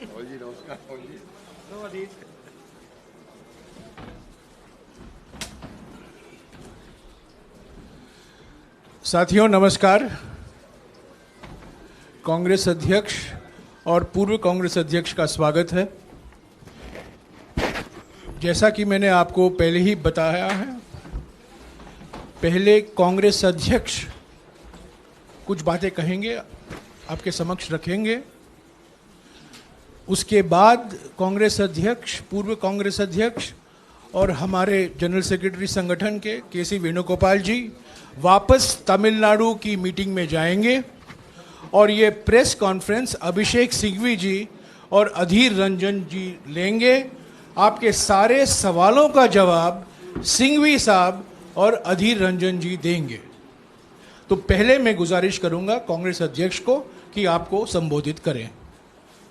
जी नमस्कार जी। साथियों नमस्कार। कांग्रेस अध्यक्ष और पूर्व कांग्रेस अध्यक्ष का स्वागत है। जैसा कि मैंने आपको पहले ही बताया है, पहले कांग्रेस अध्यक्ष कुछ बातें कहेंगे, आपके समक्ष रखेंगे। उसके बाद कांग्रेस अध्यक्ष, पूर्व कांग्रेस अध्यक्ष और हमारे जनरल सेक्रेटरी संगठन के केसी वेणुगोपाल जी वापस तमिलनाडु की मीटिंग में जाएंगे और ये प्रेस कॉन्फ्रेंस अभिषेक सिंघवी जी और अधीर रंजन जी लेंगे। आपके सारे सवालों का जवाब सिंघवी साहब और अधीर रंजन जी देंगे। तो पहले मैं गुजारिश करूंगा कांग्रेस अध्यक्ष को कि आपको संबोधित करें।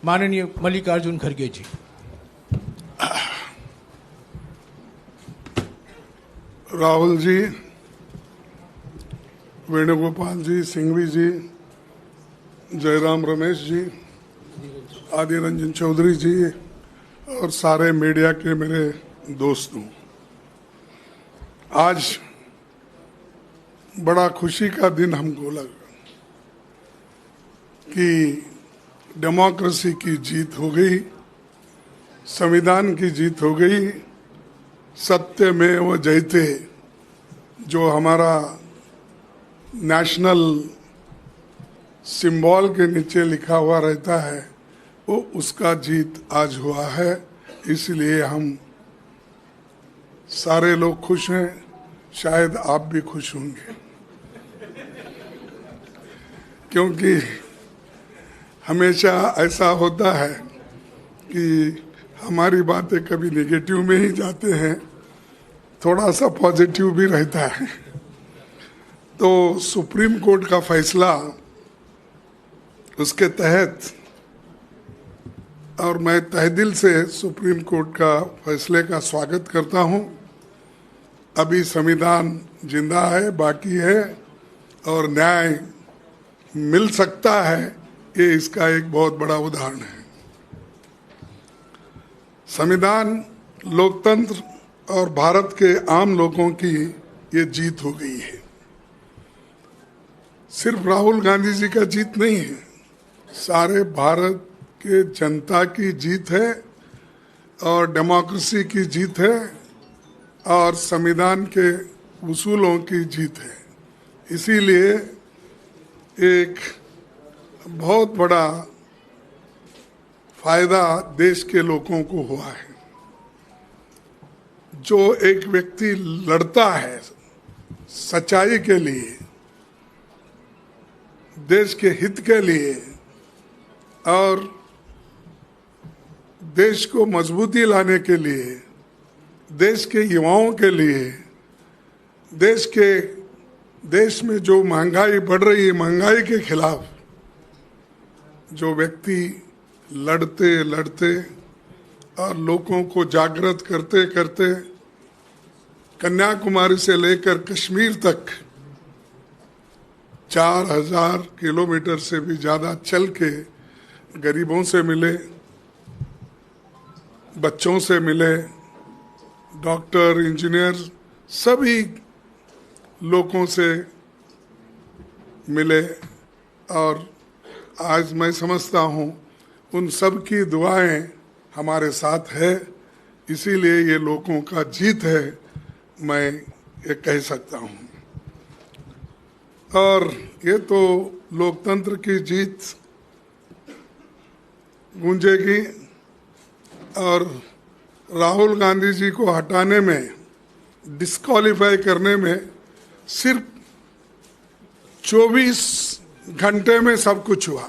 माननीय मल्लिकार्जुन खड़गे जी। राहुल जी, वेणुगोपाल जी, सिंघवी जी, जयराम रमेश जी, आदि रंजन चौधरी जी और सारे मीडिया के मेरे दोस्तों, आज बड़ा खुशी का दिन हमको लगा कि डेमोक्रेसी की जीत हो गई, संविधान की जीत हो गई। सत्य में वो जयते, जो हमारा नेशनल सिंबल के नीचे लिखा हुआ रहता है, वो उसका जीत आज हुआ है। इसलिए हम सारे लोग खुश हैं, शायद आप भी खुश होंगे, क्योंकि हमेशा ऐसा होता है कि हमारी बातें कभी नेगेटिव में ही जाते हैं, थोड़ा सा पॉजिटिव भी रहता है। तो सुप्रीम कोर्ट का फैसला, उसके तहत, और मैं तहे दिल से सुप्रीम कोर्ट का फैसले का स्वागत करता हूं। अभी संविधान जिंदा है, बाकी है और न्याय मिल सकता है, ये इसका एक बहुत बड़ा उदाहरण है। संविधान, लोकतंत्र और भारत के आम लोगों की ये जीत हो गई है। सिर्फ राहुल गांधी जी का जीत नहीं है, सारे भारत के जनता की जीत है और डेमोक्रेसी की जीत है और संविधान के उसूलों की जीत है। इसीलिए एक बहुत बड़ा फायदा देश के लोगों को हुआ है। जो एक व्यक्ति लड़ता है सच्चाई के लिए, देश के हित के लिए और देश को मजबूती लाने के लिए, देश के युवाओं के लिए, देश में जो महंगाई बढ़ रही है, महंगाई के खिलाफ जो व्यक्ति लड़ते लड़ते और लोगों को जागृत करते करते कन्याकुमारी से लेकर कश्मीर तक 4000 किलोमीटर से भी ज्यादा चल के गरीबों से मिले, बच्चों से मिले, डॉक्टर, इंजीनियर, सभी लोगों से मिले। और आज मैं समझता हूँ उन सब की दुआएं हमारे साथ है, इसीलिए ये लोगों का जीत है, मैं ये कह सकता हूँ। और ये तो लोकतंत्र की जीत गूंजेगी और राहुल गांधी जी को हटाने में, डिस्क्वालीफाई करने में सिर्फ 24 घंटे में सब कुछ हुआ।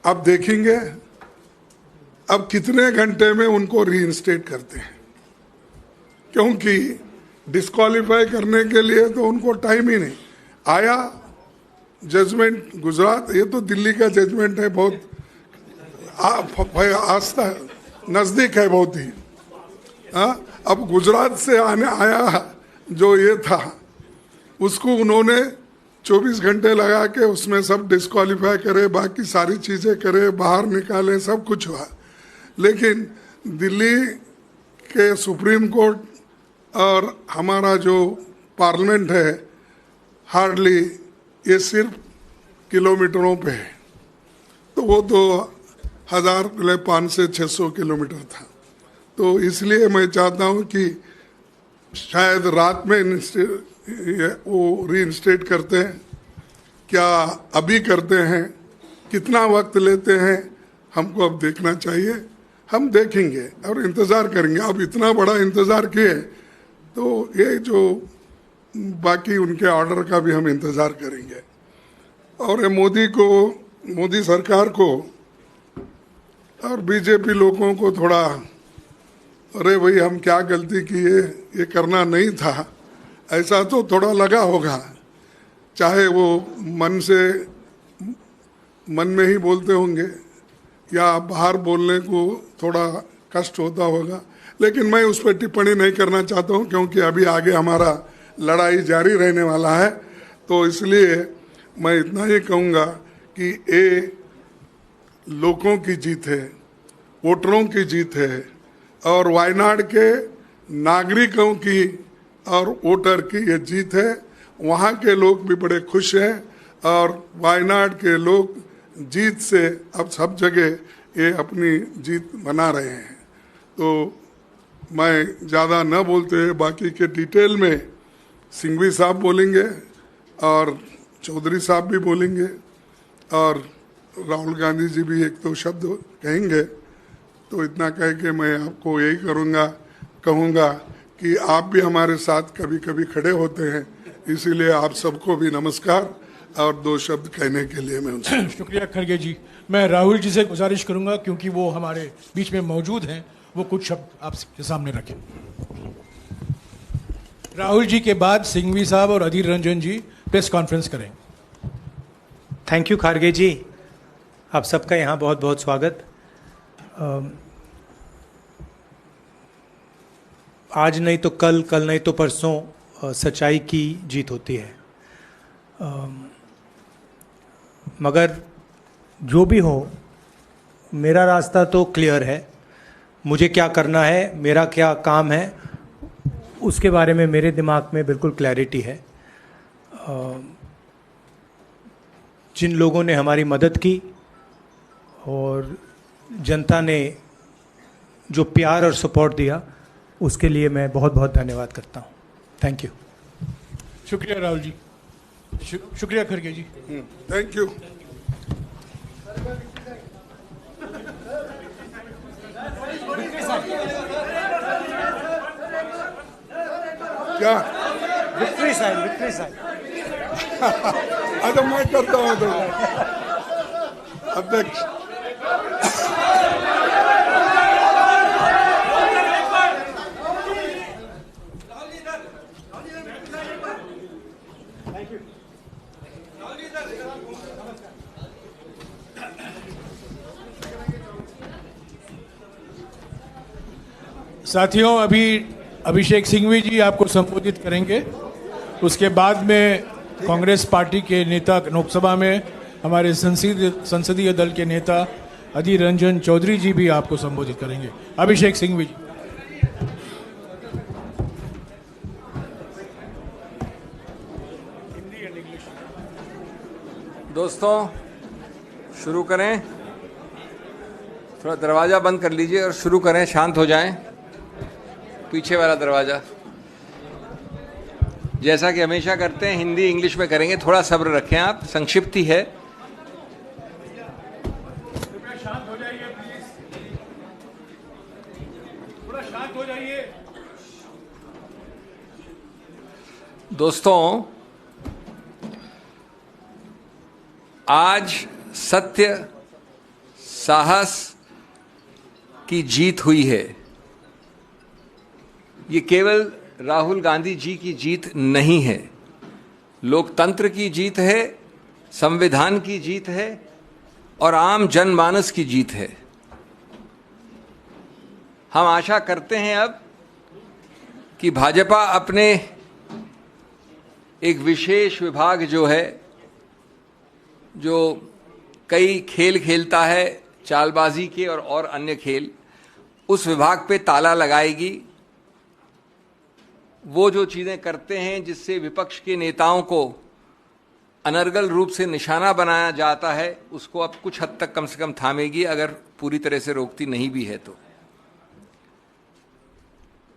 अब देखेंगे अब कितने घंटे में उनको रीइंस्टेट करते हैं, क्योंकि डिस्क्वालीफाई करने के लिए तो उनको टाइम ही नहीं आया। जजमेंट गुजरात, ये तो दिल्ली का जजमेंट है, बहुत आस्था नजदीक है बहुत ही। अब गुजरात से आने आया जो ये था, उसको उन्होंने 24 घंटे लगा के उसमें सब डिस्क्वालीफाई करे, बाकी सारी चीजें करे, बाहर निकाले, सब कुछ हुआ। लेकिन दिल्ली के सुप्रीम कोर्ट और हमारा जो पार्लियामेंट है, हार्डली ये सिर्फ किलोमीटरों पे है, तो वो 2500 से 600 किलोमीटर था। तो इसलिए मैं चाहता हूँ कि शायद रात में वो रीइंस्टेट करते हैं, क्या अभी करते हैं, कितना वक्त लेते हैं, हमको अब देखना चाहिए। हम देखेंगे और इंतज़ार करेंगे। अब इतना बड़ा इंतज़ार किए तो ये जो बाकी उनके ऑर्डर का भी हम इंतज़ार करेंगे। और ये मोदी सरकार को और बीजेपी लोगों को थोड़ा, अरे भाई हम क्या गलती किए, ये करना नहीं था, ऐसा तो थोड़ा लगा होगा। चाहे वो मन में ही बोलते होंगे या बाहर बोलने को थोड़ा कष्ट होता होगा, लेकिन मैं उस पर टिप्पणी नहीं करना चाहता हूँ, क्योंकि अभी आगे हमारा लड़ाई जारी रहने वाला है। तो इसलिए मैं इतना ही कहूँगा कि ये लोगों की जीत है, वोटरों की जीत है, और वायनाड के नागरिकों की और वोटर की ये जीत है। वहाँ के लोग भी बड़े खुश हैं और वायनाड के लोग जीत से अब सब जगह ये अपनी जीत मना रहे हैं। तो मैं ज़्यादा न बोलते हुए बाकी के डिटेल में सिंघवी साहब बोलेंगे और चौधरी साहब भी बोलेंगे और राहुल गांधी जी भी एक दो शब्द कहेंगे। तो इतना कह के मैं आपको यही कहूँगा कि आप भी हमारे साथ कभी कभी खड़े होते हैं, इसीलिए आप सबको भी नमस्कार और दो शब्द कहने के लिए मैं उनसे शुक्रिया खड़गे जी। मैं राहुल जी से गुजारिश करूंगा, क्योंकि वो हमारे बीच में मौजूद हैं, वो कुछ शब्द आपके सामने रखें। राहुल जी के बाद सिंघवी साहब और अधीर रंजन जी प्रेस कॉन्फ्रेंस करें। थैंक यू खारगे जी, आप सबका यहाँ बहुत बहुत स्वागत। आज नहीं तो कल, कल नहीं तो परसों सच्चाई की जीत होती है। मगर जो भी हो, मेरा रास्ता तो क्लियर है। मुझे क्या करना है, मेरा क्या काम है, उसके बारे में मेरे दिमाग में बिल्कुल क्लैरिटी है। जिन लोगों ने हमारी मदद की और जनता ने जो प्यार और सपोर्ट दिया, उसके लिए मैं बहुत बहुत धन्यवाद करता हूँ। Thank you. शुक्रिया राहुल जी, शुक्रिया खड़गे जी। Thank you. क्या विक्ट्री साइन, विक्ट्री साइन। अच्छा मैं करता हूँ तो अध्यक्ष। साथियों, अभी अभिषेक सिंघवी जी आपको संबोधित करेंगे। उसके बाद में कांग्रेस पार्टी के नेता लोकसभा में हमारे संसदीय दल के नेता अधीर रंजन चौधरी जी भी आपको संबोधित करेंगे। अभिषेक सिंघवी जी। दोस्तों शुरू करें। थोड़ा दरवाज़ा बंद कर लीजिए और शुरू करें, शांत हो जाएं। पीछे वाला दरवाज़ा। जैसा कि हमेशा करते हैं, हिंदी इंग्लिश में करेंगे, थोड़ा सब्र रखें आप, संक्षिप्ति है। शांत हो जाइए प्लीज, थोड़ा शांत हो जाइए। दोस्तों, आज सत्य साहस की जीत हुई है। ये केवल राहुल गांधी जी की जीत नहीं है, लोकतंत्र की जीत है, संविधान की जीत है और आम जनमानस की जीत है। हम आशा करते हैं अब कि भाजपा अपने एक विशेष विभाग जो है, जो कई खेल खेलता है, चालबाजी के और अन्य खेल, उस विभाग पे ताला लगाएगी। वो जो चीज़ें करते हैं जिससे विपक्ष के नेताओं को अनर्गल रूप से निशाना बनाया जाता है, उसको अब कुछ हद तक कम से कम थामेगी, अगर पूरी तरह से रोकती नहीं भी है तो।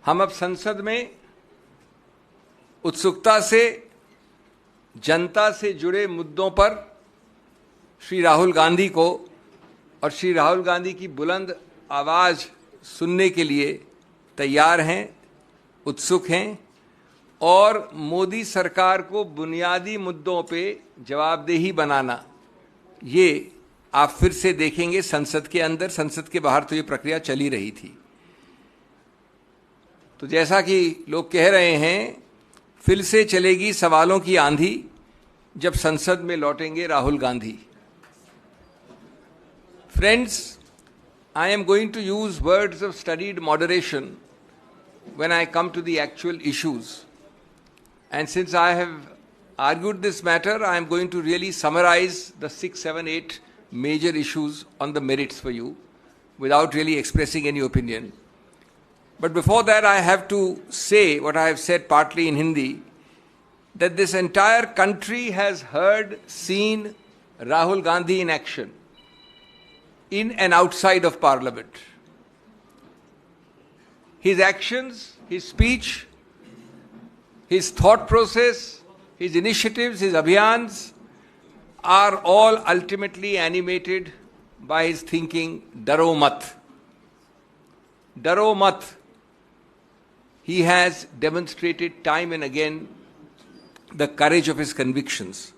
हम अब संसद में उत्सुकता से जनता से जुड़े मुद्दों पर श्री राहुल गांधी को और श्री राहुल गांधी की बुलंद आवाज़ सुनने के लिए तैयार हैं, उत्सुक हैं, और मोदी सरकार को बुनियादी मुद्दों पे जवाबदेही बनाना, ये आप फिर से देखेंगे संसद के अंदर। संसद के बाहर तो ये प्रक्रिया चली रही थी। तो जैसा कि लोग कह रहे हैं, फिर से चलेगी सवालों की आंधी जब संसद में लौटेंगे Rahul Gandhi. Friends, I am going to use words of studied moderation when I come to the actual issues. And since I have argued this matter, I am going to really summarize the 6, 7, 8 major issues on the merits for you without really expressing any opinion. But before that, I have to say what I have said partly in Hindi, that this entire country has heard, seen Rahul Gandhi in action, in and outside of Parliament. His actions, his speech, his thought process, his initiatives, his abhiyans are all ultimately animated by his thinking, Daro Mat. Daro Mat. He has demonstrated time and again the courage of his convictions.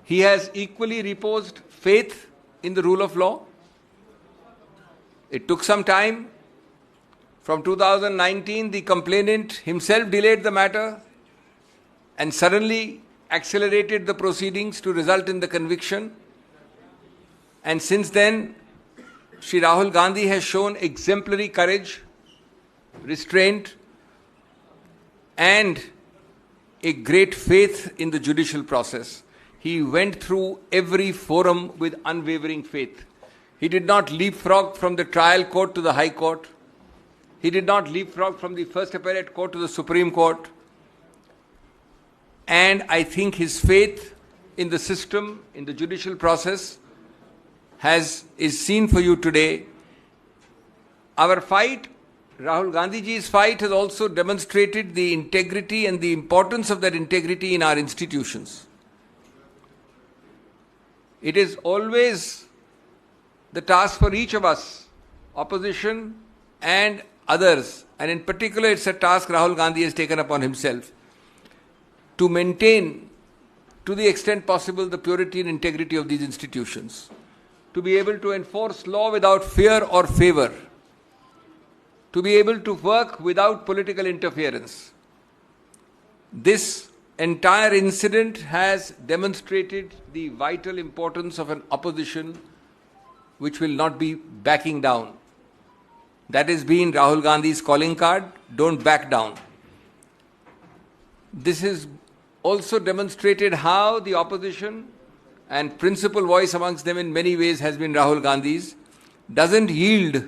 He has equally reposed faith in the rule of law. It took some time. From 2019, the complainant himself delayed the matter and suddenly accelerated the proceedings to result in the conviction. And since then, Shri Rahul Gandhi has shown exemplary courage, restraint, and a great faith in the judicial process. He went through every forum with unwavering faith. He did not leapfrog from the trial court to the High Court. He did not leapfrog from the First Appellate Court to the Supreme Court. And I think his faith in the system, in the judicial process, is seen for you today. Our fight, Rahul Gandhiji's fight, has also demonstrated the integrity and the importance of that integrity in our institutions. It is always the task for each of us, opposition and others, and in particular it's a task Rahul Gandhi has taken upon himself, to maintain, to the extent possible, the purity and integrity of these institutions, to be able to enforce law without fear or favor, to be able to work without political interference. This entire incident has demonstrated the vital importance of an opposition which will not be backing down. That has been Rahul Gandhi's calling card, don't back down. This has also demonstrated how the opposition, and principal voice amongst them in many ways has been Rahul Gandhi's, doesn't yield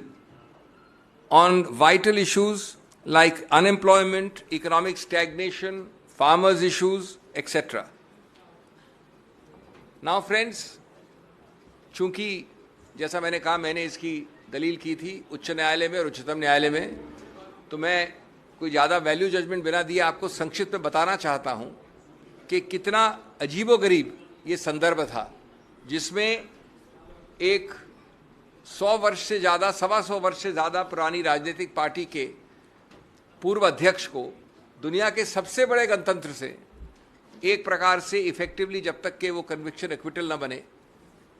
on vital issues like unemployment, economic stagnation, farmers' issues, etc. Now friends, चूंकि जैसा मैंने कहा, मैंने इसकी दलील की थी उच्च न्यायालय में और उच्चतम न्यायालय में, तो मैं कोई ज़्यादा वैल्यू जजमेंट बिना दिए आपको संक्षिप्त में बताना चाहता हूँ कि कितना अजीबोगरीब ये संदर्भ था, जिसमें एक 100 वर्ष से ज़्यादा, 125 वर्ष से ज़्यादा पुरानी राजनीतिक पार्टी के पूर्व अध्यक्ष को दुनिया के सबसे बड़े गणतंत्र से एक प्रकार से इफेक्टिवली, जब तक कि वो कन्विक्शन एक्विटल न बने,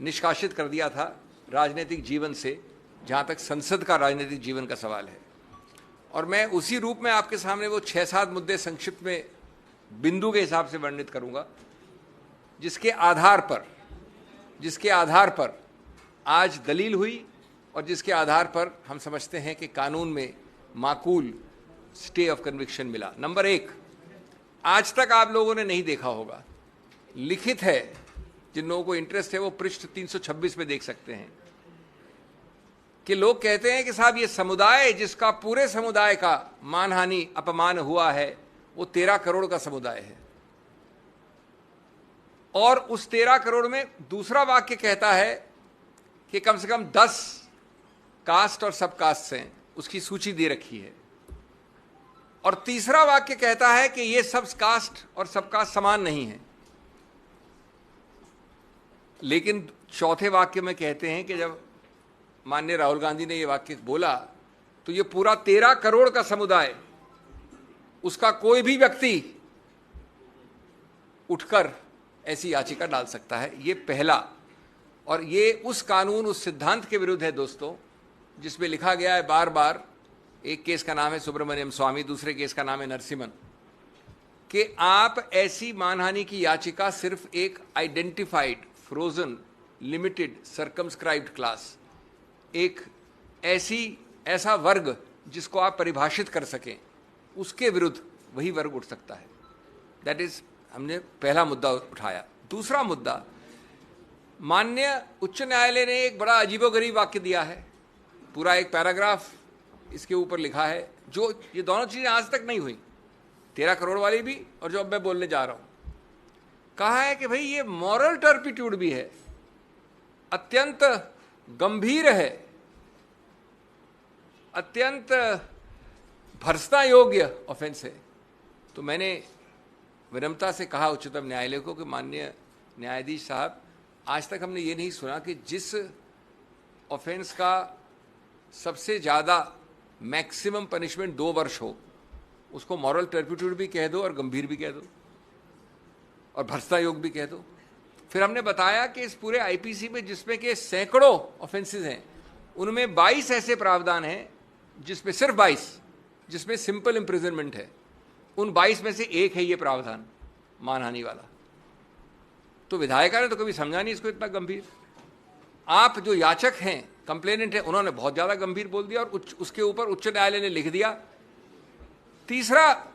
निष्कासित कर दिया था राजनीतिक जीवन से, जहाँ तक संसद का राजनीतिक जीवन का सवाल है। और मैं उसी रूप में आपके सामने वो 6-7 मुद्दे संक्षिप्त में बिंदु के हिसाब से वर्णित करूँगा, जिसके आधार पर आज दलील हुई और जिसके आधार पर हम समझते हैं कि कानून में माकूल स्टे ऑफ कन्विक्शन मिला। नंबर 1, आज तक आप लोगों ने नहीं देखा होगा, लिखित है, जिन लोगों को इंटरेस्ट है वो पृष्ठ 326 में देख सकते हैं कि लोग कहते हैं कि साहब ये समुदाय जिसका पूरे समुदाय का मानहानि अपमान हुआ है वो 13 करोड़ का समुदाय है, और उस 13 करोड़ में दूसरा वाक्य कहता है कि कम से कम 10 कास्ट और सब कास्ट हैं, उसकी सूची दे रखी है, और तीसरा वाक्य कहता है कि ये सब कास्ट और सब कास्ट समान नहीं है। लेकिन चौथे वाक्य में कहते हैं कि जब माननीय राहुल गांधी ने ये वाक्य बोला तो ये पूरा 13 करोड़ का समुदाय, उसका कोई भी व्यक्ति उठकर ऐसी याचिका डाल सकता है। ये पहला, और ये उस कानून, उस सिद्धांत के विरुद्ध है दोस्तों, जिसमें लिखा गया है बार बार, एक केस का नाम है सुब्रमण्यम स्वामी, दूसरे केस का नाम है नरसिम्हन, कि आप ऐसी मानहानि की याचिका सिर्फ एक identified, frozen, limited, circumscribed class, एक ऐसा वर्ग जिसको आप परिभाषित कर सकें, उसके विरुद्ध वही वर्ग उठ सकता है। दैट इज, हमने पहला मुद्दा उठाया। दूसरा मुद्दा, माननीय उच्च न्यायालय ने एक बड़ा अजीबोगरीब वाक्य दिया है, पूरा एक पैराग्राफ इसके ऊपर लिखा है, जो ये दोनों चीजें आज तक नहीं हुई, 13 करोड़ वाली भी और जो अब मैं बोलने जा रहा हूं। कहा है कि भाई ये मॉरल टर्पिट्यूड भी है, अत्यंत गंभीर है, अत्यंत भर्त्सना योग्य ऑफेंस है। तो मैंने विनम्रता से कहा उच्चतम न्यायालय को कि माननीय न्यायाधीश साहब, आज तक हमने ये नहीं सुना कि जिस ऑफेंस का सबसे ज़्यादा मैक्सिमम पनिशमेंट 2 वर्ष हो, उसको मॉरल टर्पिट्यूड भी कह दो और गंभीर भी कह दो और भर्त्सना योग्य भी कह दो। फिर हमने बताया कि इस पूरे आईपीसी में, जिसमें के सैकड़ों ऑफेंसेस हैं, उनमें 22 ऐसे प्रावधान हैं, जिसमें सिर्फ 22 जिसमें सिंपल इम्प्रिजनमेंट है। उन 22 में से एक है ये प्रावधान मानहानि वाला। तो विधायिका ने तो कभी समझा नहीं इसको इतना गंभीर। आप जो याचक हैं, कंप्लेनेंट है, उन्होंने बहुत ज़्यादा गंभीर बोल दिया, और उसके ऊपर उच्च न्यायालय ने लिख दिया। तीसरा,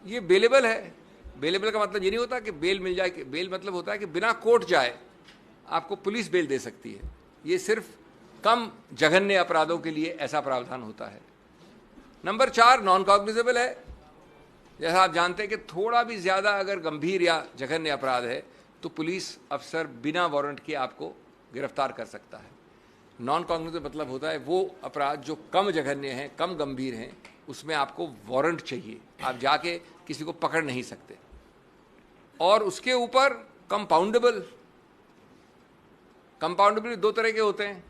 ये बेलेबल है। बेलेबल का मतलब ये नहीं होता कि बेल मिल जाए, बेल मतलब होता है कि बिना कोर्ट जाए आपको पुलिस बेल दे सकती है। ये सिर्फ कम जघन्य अपराधों के लिए ऐसा प्रावधान होता है। नंबर 4, नॉन कॉग्निजेबल है। जैसा आप जानते हैं कि थोड़ा भी ज़्यादा अगर गंभीर या जघन्य अपराध है तो पुलिस अफसर बिना वारंट के आपको गिरफ्तार कर सकता है। नॉन कॉग्निजेबल मतलब होता है वो अपराध जो कम जघन्य हैं, कम गंभीर हैं, उसमें आपको वारंट चाहिए, आप जाके किसी को पकड़ नहीं सकते। और उसके ऊपर कंपाउंडेबल 2 तरह के होते हैं।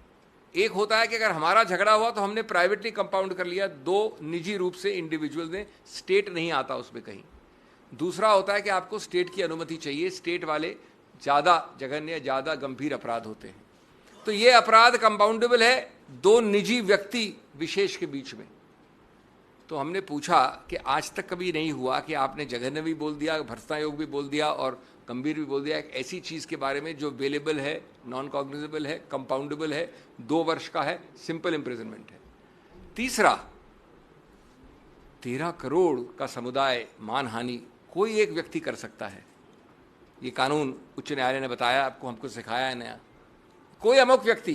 एक होता है कि अगर हमारा झगड़ा हुआ तो हमने प्राइवेटली कंपाउंड कर लिया, 2 निजी रूप से इंडिविजुअल ने, स्टेट नहीं आता उसमें कहीं। दूसरा होता है कि आपको स्टेट की अनुमति चाहिए, स्टेट वाले ज़्यादा जघन्य, ज़्यादा गंभीर अपराध होते हैं। तो ये अपराध कंपाउंडेबल है 2 निजी व्यक्ति विशेष के बीच में। तो हमने पूछा कि आज तक कभी नहीं हुआ कि आपने जघन्य भी बोल दिया, भर्त्सना योग्य भी बोल दिया और गंभीर भी बोल दिया, एक ऐसी चीज़ के बारे में जो बेलेबल है, नॉन कॉग्निजेबल है, कंपाउंडेबल है, 2 वर्ष का है, सिंपल इम्प्रिजनमेंट है। तीसरा, 13 करोड़ का समुदाय मानहानि कोई एक व्यक्ति कर सकता है। ये कानून उच्च न्यायालय ने बताया, आपको, हमको सिखाया है नया। कोई अमुक व्यक्ति,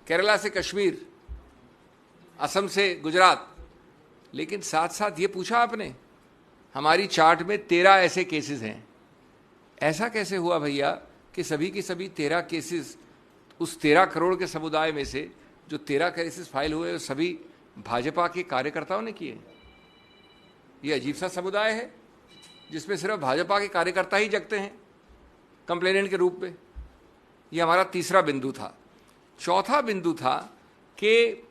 केरला से कश्मीर, असम से गुजरात, लेकिन साथ साथ ये पूछा आपने, हमारी चार्ट में 13 ऐसे केसेस हैं। ऐसा कैसे हुआ भैया कि सभी के सभी 13 केसेस उस 13 करोड़ के समुदाय में से जो 13 केसेस फाइल हुए, सभी भाजपा के कार्यकर्ताओं ने किए? ये अजीब सा समुदाय है जिसमें सिर्फ भाजपा के कार्यकर्ता ही जगते हैं कंप्लेनेंट के रूप में। ये हमारा तीसरा बिंदु था। चौथा बिंदु था कि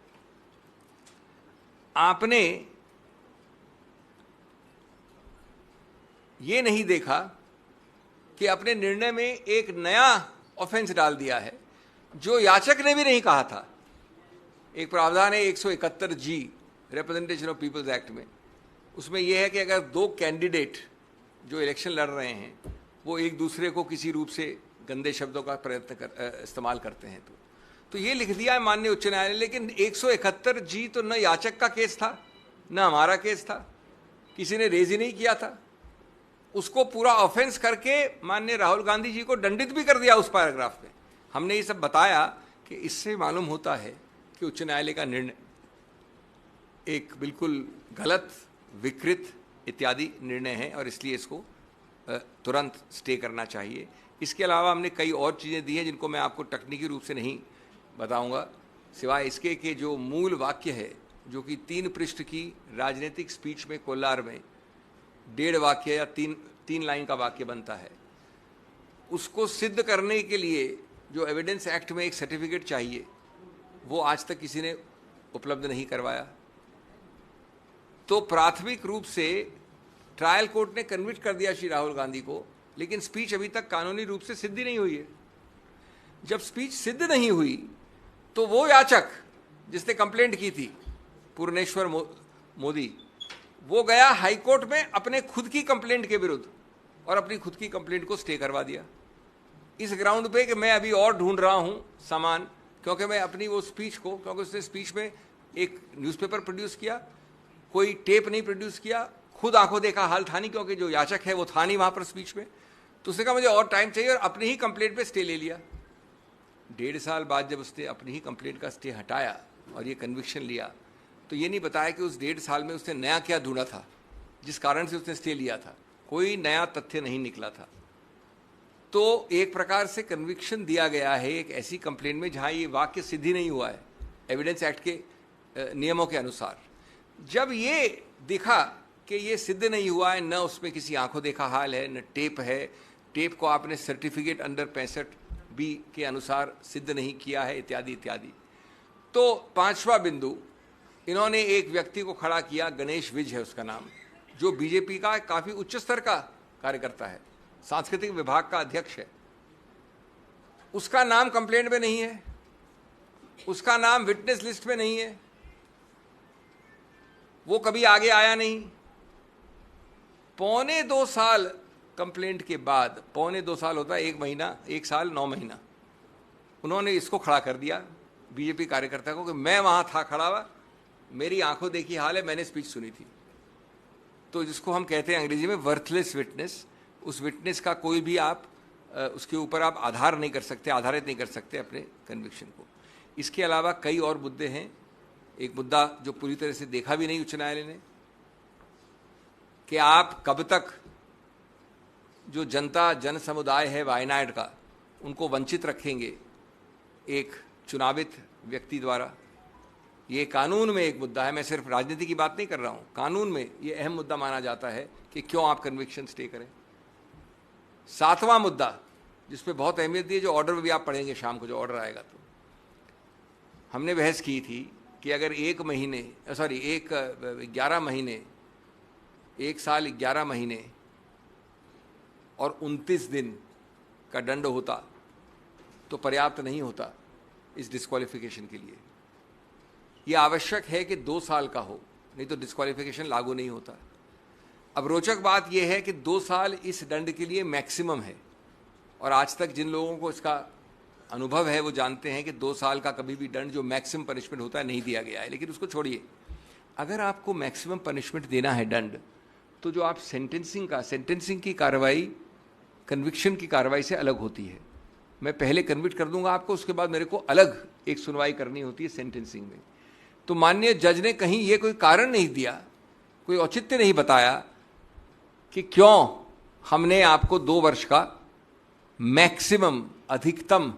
आपने ये नहीं देखा कि अपने निर्णय में एक नया ऑफेंस डाल दिया है जो याचक ने भी नहीं कहा था। एक प्रावधान है 171G representation of peoples act में, उसमें यह है कि अगर 2 कैंडिडेट जो इलेक्शन लड़ रहे हैं वो एक दूसरे को किसी रूप से गंदे शब्दों का इस्तेमाल करते हैं तो ये लिख दिया है माननीय उच्च न्यायालय। लेकिन 171G तो न याचक का केस था ना हमारा केस था, किसी ने रेज ही नहीं किया था। उसको पूरा ऑफेंस करके माननीय राहुल गांधी जी को दंडित भी कर दिया उस पैराग्राफ में। हमने ये सब बताया कि इससे मालूम होता है कि उच्च न्यायालय का निर्णय एक बिल्कुल गलत, विकृत इत्यादि निर्णय है और इसलिए इसको तुरंत स्टे करना चाहिए। इसके अलावा हमने कई और चीज़ें दी हैं जिनको मैं आपको तकनीकी रूप से नहीं बताऊंगा, सिवाय इसके कि जो मूल वाक्य है, जो कि 3 पृष्ठ की राजनीतिक स्पीच में कोल्हार में 1.5 वाक्य या 3 लाइन का वाक्य बनता है, उसको सिद्ध करने के लिए जो एविडेंस एक्ट में एक सर्टिफिकेट चाहिए, वो आज तक किसी ने उपलब्ध नहीं करवाया। तो प्राथमिक रूप से ट्रायल कोर्ट ने कन्विक्ट कर दिया श्री राहुल गांधी को, लेकिन स्पीच अभी तक कानूनी रूप से सिद्ध नहीं हुई है। जब स्पीच सिद्ध नहीं हुई तो वो याचक जिसने कंप्लेंट की थी, पूर्णेश्वर मोदी, वो गया हाई कोर्ट में अपने खुद की कंप्लेंट के विरुद्ध और अपनी खुद की कंप्लेंट को स्टे करवा दिया, इस ग्राउंड पे कि मैं अभी और ढूंढ रहा हूं सामान, क्योंकि मैं अपनी वो स्पीच को, क्योंकि उसने स्पीच में एक न्यूज़पेपर प्रोड्यूस किया, कोई टेप नहीं प्रोड्यूस किया, खुद आंखों देखा हाल था नहीं, क्योंकि जो याचक है वो था नहीं वहां पर स्पीच में, तो उसने कहा मुझे और टाइम चाहिए और अपनी ही कंप्लेंट पे स्टे ले लिया। 1.5 साल बाद जब उसने अपनी ही कंप्लेंट का स्टे हटाया और ये कन्विक्शन लिया, तो ये नहीं बताया कि उस 1.5 साल में उसने नया क्या ढूंढा था जिस कारण से उसने स्टे लिया था। कोई नया तथ्य नहीं निकला था। तो एक प्रकार से कन्विक्शन दिया गया है एक ऐसी कंप्लेंट में जहां ये वाक्य सिद्ध ही नहीं हुआ है एविडेंस एक्ट के नियमों के अनुसार। जब ये दिखा कि ये सिद्ध नहीं हुआ है, न उसमें किसी आंखों देखा हाल है, न टेप है, टेप को आपने सर्टिफिकेट अंडर 65B के अनुसार सिद्ध नहीं किया है, इत्यादि इत्यादि, तो 5वां बिंदु, इन्होंने एक व्यक्ति को खड़ा किया, गणेश विज है उसका नाम, जो बीजेपी का काफी उच्च स्तर का कार्यकर्ता है, सांस्कृतिक विभाग का अध्यक्ष है। उसका नाम कंप्लेंट में नहीं है, उसका नाम विटनेस लिस्ट में नहीं है, वो कभी आगे आया नहीं। 1.25 साल कंप्लेंट के बाद, 1.25 साल होता है 1 महीना, 1 साल 9 महीना, उन्होंने इसको खड़ा कर दिया बीजेपी कार्यकर्ता को कि मैं वहां था खड़ा हुआ, मेरी आंखों देखी हाल है, मैंने स्पीच सुनी थी। तो जिसको हम कहते हैं अंग्रेजी में वर्थलेस विटनेस, उस विटनेस का कोई भी आप उसके ऊपर आप आधार नहीं कर सकते, आधारित नहीं कर सकते अपने कन्विक्शन को। इसके अलावा कई और मुद्दे हैं। एक मुद्दा जो पूरी तरह से देखा भी नहीं उच्च न्यायालय ने, कि आप कब तक जो जनता, जन समुदाय है वायनाड का, उनको वंचित रखेंगे एक चुनावित व्यक्ति द्वारा। ये कानून में एक मुद्दा है, मैं सिर्फ राजनीति की बात नहीं कर रहा हूं, कानून में ये अहम मुद्दा माना जाता है कि क्यों आप कन्विक्शन स्टे करें। 7वां मुद्दा जिसपे बहुत अहमियत दी है, जो ऑर्डर में भी आप पढ़ेंगे शाम को, जो ऑर्डर आएगा, तो हमने बहस की थी कि अगर 11 महीने, 1 साल 11 महीने और 29 दिन का दंड होता तो पर्याप्त नहीं होता इस डिस्क्वालिफिकेशन के लिए। यह आवश्यक है कि 2 साल का हो, नहीं तो डिस्क्वालिफिकेशन लागू नहीं होता। अब रोचक बात यह है कि 2 साल इस दंड के लिए मैक्सिमम है, और आज तक जिन लोगों को इसका अनुभव है वो जानते हैं कि 2 साल का कभी भी दंड जो मैक्सिमम पनिशमेंट होता है नहीं दिया गया है। लेकिन उसको छोड़िए, अगर आपको मैक्सिमम पनिशमेंट देना है दंड, तो जो आप सेंटेंसिंग की कार्रवाई कन्विक्शन की कार्रवाई से अलग होती है। मैं पहले कन्विक्ट कर दूंगा आपको, उसके बाद मेरे को अलग एक सुनवाई करनी होती है सेंटेंसिंग में। तो माननीय जज ने कहीं ये कोई कारण नहीं दिया, कोई औचित्य नहीं बताया कि क्यों हमने आपको 2 वर्ष का मैक्सिमम, अधिकतम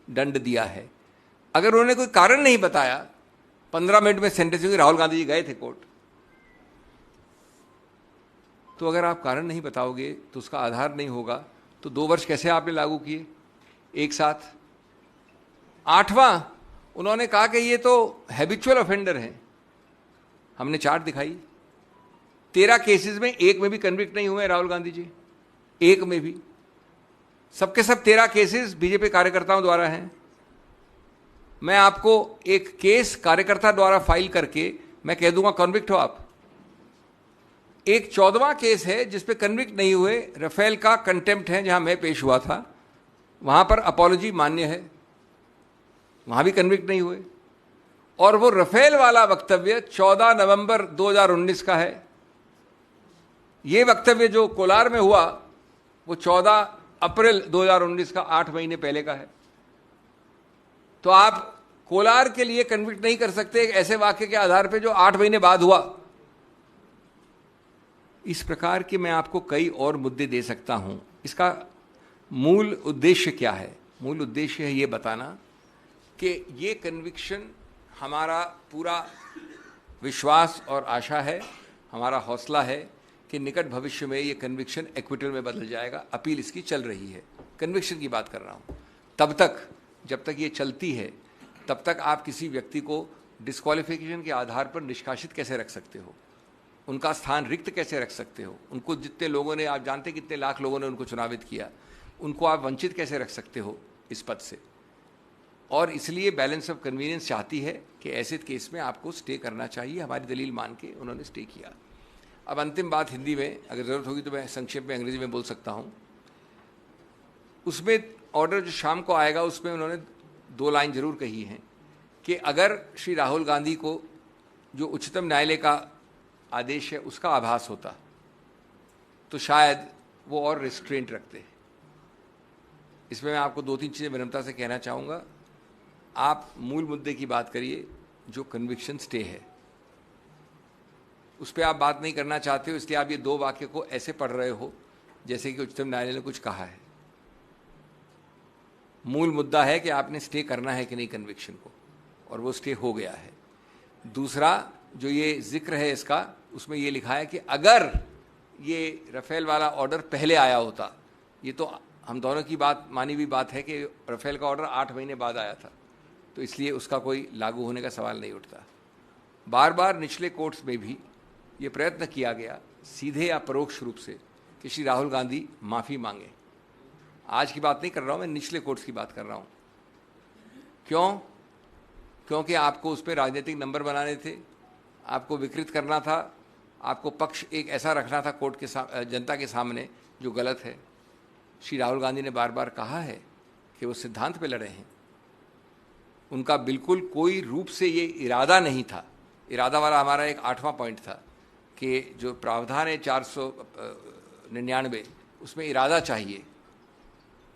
दंड दिया है। अगर उन्होंने कोई कारण नहीं बताया, 15 मिनट में सेंटेंसिंग, राहुल गांधी जी गए थे कोर्ट, तो अगर आप कारण नहीं बताओगे तो उसका आधार नहीं होगा, तो 2 वर्ष कैसे आपने लागू किए एक साथ। 8वां, उन्होंने कहा कि ये तो हैबिचुअल ऑफेंडर हैं। हमने चार्ट दिखाई, 13 केसेस में 1 में भी कन्विक्ट नहीं हुए राहुल गांधी जी, 1 में भी। सबके सब 13 केसेस बीजेपी कार्यकर्ताओं द्वारा हैं। मैं आपको एक केस कार्यकर्ता द्वारा फाइल करके मैं कह दूंगा कन्विक्ट हो आप। एक 14वां केस है जिसपे कन्विक्ट नहीं हुए, राफेल का कंटेम्प्ट है, जहां मैं पेश हुआ था, वहां पर अपॉलॉजी मान्य है, वहां भी कन्विक्ट नहीं हुए। और वो रफेल वाला वक्तव्य 14 नवंबर 2019 का है। ये वक्तव्य जो कोलार में हुआ वो 14 अप्रैल 2019 का, 8 महीने पहले का है। तो आप कोलार के लिए कन्विक्ट नहीं कर सकते एक ऐसे वाक्य के आधार पे जो 8 महीने बाद हुआ। इस प्रकार के मैं आपको कई और मुद्दे दे सकता हूं। इसका मूल उद्देश्य क्या है? मूल उद्देश्य है ये बताना कि ये कन्विक्शन हमारा पूरा विश्वास और आशा है, हमारा हौसला है कि निकट भविष्य में ये कन्विक्शन एक्विटल में बदल जाएगा। अपील इसकी चल रही है, कन्विक्शन की बात कर रहा हूँ। तब तक, जब तक ये चलती है, तब तक आप किसी व्यक्ति को डिस्क्वालिफिकेशन के आधार पर निष्कासित कैसे रख सकते हो, उनका स्थान रिक्त कैसे रख सकते हो, उनको जितने लोगों ने, आप जानते कितने लाख लोगों ने उनको चुनावित किया, उनको आप वंचित कैसे रख सकते हो इस पद से। और इसलिए बैलेंस ऑफ कन्वीनियंस चाहती है कि ऐसे केस में आपको स्टे करना चाहिए। हमारी दलील मान के उन्होंने स्टे किया। अब अंतिम बात हिंदी में, अगर ज़रूरत होगी तो मैं संक्षेप में अंग्रेजी में बोल सकता हूँ। उसमें ऑर्डर जो शाम को आएगा उसमें उन्होंने 2 लाइन जरूर कही हैं कि अगर श्री राहुल गांधी को जो उच्चतम न्यायालय का आदेश है उसका आभास होता तो शायद वो और रिस्ट्रेंट रखते। इसमें मैं आपको 2-3 चीज़ें विनम्रता से कहना चाहूँगा। आप मूल मुद्दे की बात करिए, जो कन्विक्शन स्टे है उस पर आप बात नहीं करना चाहते हो, इसलिए आप ये 2 वाक्य को ऐसे पढ़ रहे हो जैसे कि उच्चतम न्यायालय ने कुछ कहा है। मूल मुद्दा है कि आपने स्टे करना है कि नहीं कन्विक्शन को, और वो स्टे हो गया है। दूसरा जो ये जिक्र है इसका, उसमें ये लिखा है कि अगर ये रफेल वाला ऑर्डर पहले आया होता, ये तो हम दोनों की बात, मानी हुई बात है कि रफेल का ऑर्डर 8 महीने बाद आया था, तो इसलिए उसका कोई लागू होने का सवाल नहीं उठता। बार बार निचले कोर्ट्स में भी ये प्रयत्न किया गया, सीधे या परोक्ष रूप से, कि श्री राहुल गांधी माफ़ी मांगे। आज की बात नहीं कर रहा हूँ मैं, निचले कोर्ट्स की बात कर रहा हूँ। क्यों? क्योंकि आपको उस पर राजनीतिक नंबर बनाने थे, आपको विकृत करना था, आपको पक्ष एक ऐसा रखना था कोर्ट के जनता के सामने जो गलत है। श्री राहुल गांधी ने बार बार कहा है कि वो सिद्धांत पे लड़े हैं। उनका बिल्कुल कोई रूप से ये इरादा नहीं था। इरादा वाला हमारा एक 8वां पॉइंट था कि जो प्रावधान है 499, उसमें इरादा चाहिए,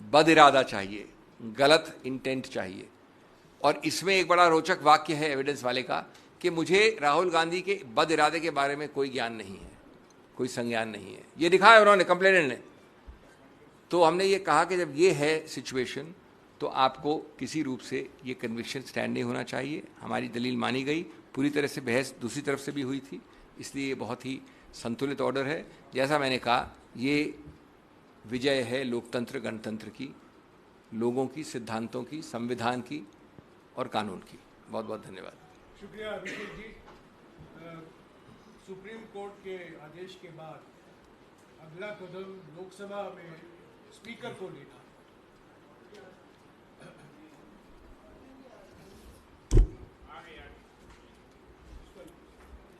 बद इरादा चाहिए, गलत इंटेंट चाहिए। और इसमें एक बड़ा रोचक वाक्य है एविडेंस वाले का कि मुझे राहुल गांधी के बद इरादे के बारे में कोई ज्ञान नहीं है, कोई संज्ञान नहीं है। ये लिखा है उन्होंने, कंप्लेनेंट ने। तो हमने ये कहा कि जब ये है सिचुएशन तो आपको किसी रूप से ये कन्विक्शन स्टैंड नहीं होना चाहिए। हमारी दलील मानी गई, पूरी तरह से बहस दूसरी तरफ से भी हुई थी, इसलिए ये बहुत ही संतुलित ऑर्डर है। जैसा मैंने कहा, ये विजय है लोकतंत्र, गणतंत्र की, लोगों की, सिद्धांतों की, संविधान की और कानून की। बहुत बहुत धन्यवाद। शुक्रिया अभिषेक जी। सुप्रीम कोर्ट के आदेश के बाद अगला कदम लोकसभा में स्पीकर को लेना।